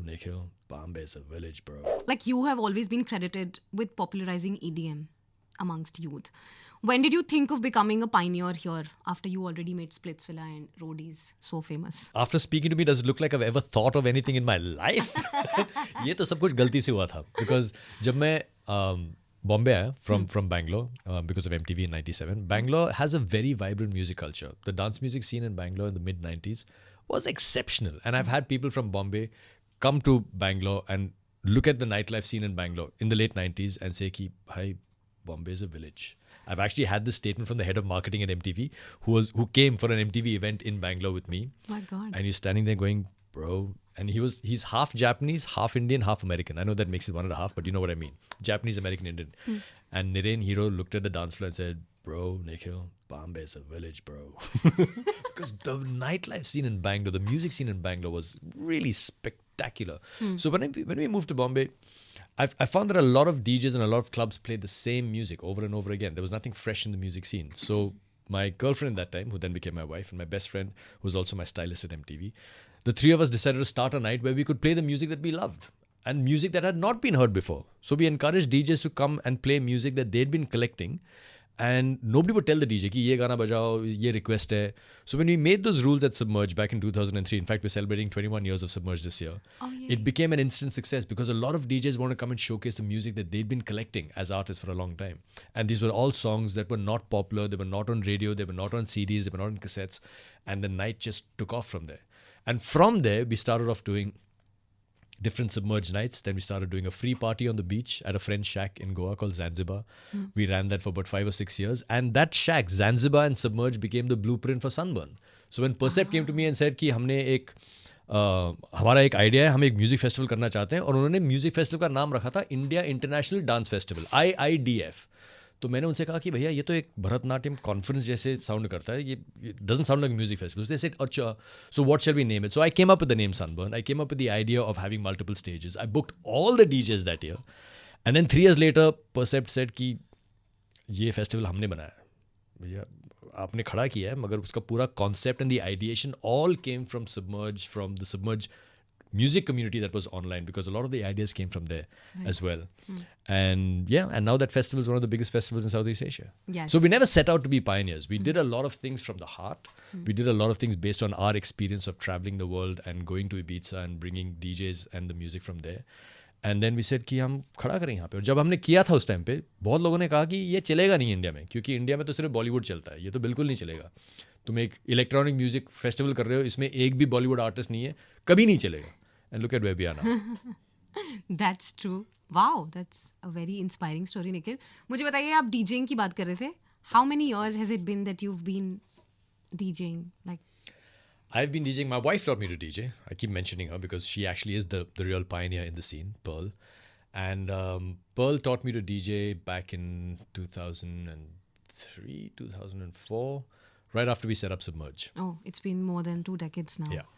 Nikhil, Bombay's a village, bro. Like, you have always been credited with popularizing EDM amongst youth. When did you think of becoming a pioneer here after you already made Splitsvilla and Roadies so famous? After speaking to me, does it look like I've ever thought of anything in my life? ये तो सब कुछ गलती से हुआ था. Because जब मैं Bombay आया from Bangalore because of MTV in 97, Bangalore has a very vibrant music culture. The dance music scene in Bangalore in the mid-90s was exceptional. And I've had people from Bombay come to Bangalore and look at the nightlife scene in Bangalore in the late 90s and say, ki, bhai, Bombay is a village. I've actually had this statement from the head of marketing at MTV who came for an MTV event in Bangalore with me. My God. And he's standing there going, bro. And he's half Japanese, half Indian, half American. I know that makes it 1.5, but you know what I mean. Japanese, American, Indian. And Niren Hero looked at the dance floor and said, bro, Nikhil, Bombay is a village, bro. Because the nightlife scene in Bangalore, the music scene in Bangalore was really spectacular. So when we moved to Bombay, I found that a lot of DJs and a lot of clubs played the same music over and over again. There was nothing fresh in the music scene. So my girlfriend at that time, who then became my wife, and my best friend, who was also my stylist at MTV, the three of us decided to start a night where we could play the music that we loved and music that had not been heard before. So we encouraged DJs to come and play music that they'd been collecting, and nobody would tell the DJ ki ye gana bajao, ye request hai. So when we made those rules at Submerge back in 2003, in fact we're celebrating 21 years of Submerge this year, it became an instant success because a lot of DJs want to come and showcase the music that they'd been collecting as artists for a long time. And these were all songs that were not popular, they were not on radio, they were not on CDs, they were not on cassettes, and the night just took off from there. And from there, we started off doing different Submerge nights. Then we started doing a free party on the beach at a friend's shack in Goa called Zanzibar. We ran that for about 5 or 6 years. And that shack, Zanzibar and Submerge, became the blueprint for Sunburn. So when Percept came to me and said कि हमने एक हमारा एक idea है, हम एक music festival करना चाहते हैं, और उन्होंने म्यूजिक फेस्टिवल का नाम रखा था India international dance festival, IIDF. तो मैंने उनसे कहा कि भैया ये तो एक भरतनाट्यम कॉन्फ्रेंस जैसे साउंड करता है, ये doesn't sound like music festival. They said, अच्छा, so what shall we name it? So I came up with the name Sunburn. I came up with the idea of having multiple stages. I booked all the DJs that year. And then 3 years later, Percept said कि ये festival हमने बनाया. भैया आपने खड़ा किया है, मगर उसका पूरा concept and the ideation all came from Submerge, from the Submerge music community that was online, because a lot of the ideas came from there as well. And and now that festival is one of the biggest festivals in Southeast Asia. Yes. So we never set out to be pioneers. We did a lot of things from the heart. We did a lot of things based on our experience of traveling the world and going to Ibiza and bringing DJs and the music from there. And then we said कि हम खड़ा करें यहाँ पे. और जब हमने किया था उस टाइम पे, बहुत लोगों ने कहा कि ये चलेगा नहीं इंडिया में, क्योंकि इंडिया में तो सिर्फ बॉलीवुड चलता है, ये तो बिल्कुल नहीं चलेगा. तुम एक इलेक्ट्रॉनिक म्यूजिक फेस्टिवल कर रहे हो, इसमें एक भी बॉलीवुड आर्टिस्ट नहीं है, कभी नहीं चलेगा. And look at where we are now. That's true. Wow, that's a very inspiring story, Nikhil. मुझे बताइए, आप DJing की बात कर रहे थे. How many years has it been that you've been DJing? Like, I've been DJing. My wife taught me to DJ. I keep mentioning her because she actually is the real pioneer in the scene, Pearl. And Pearl taught me to DJ back in 2003, 2004, right after we set up Submerge. oh, it's been more than 2 decades now. Yeah.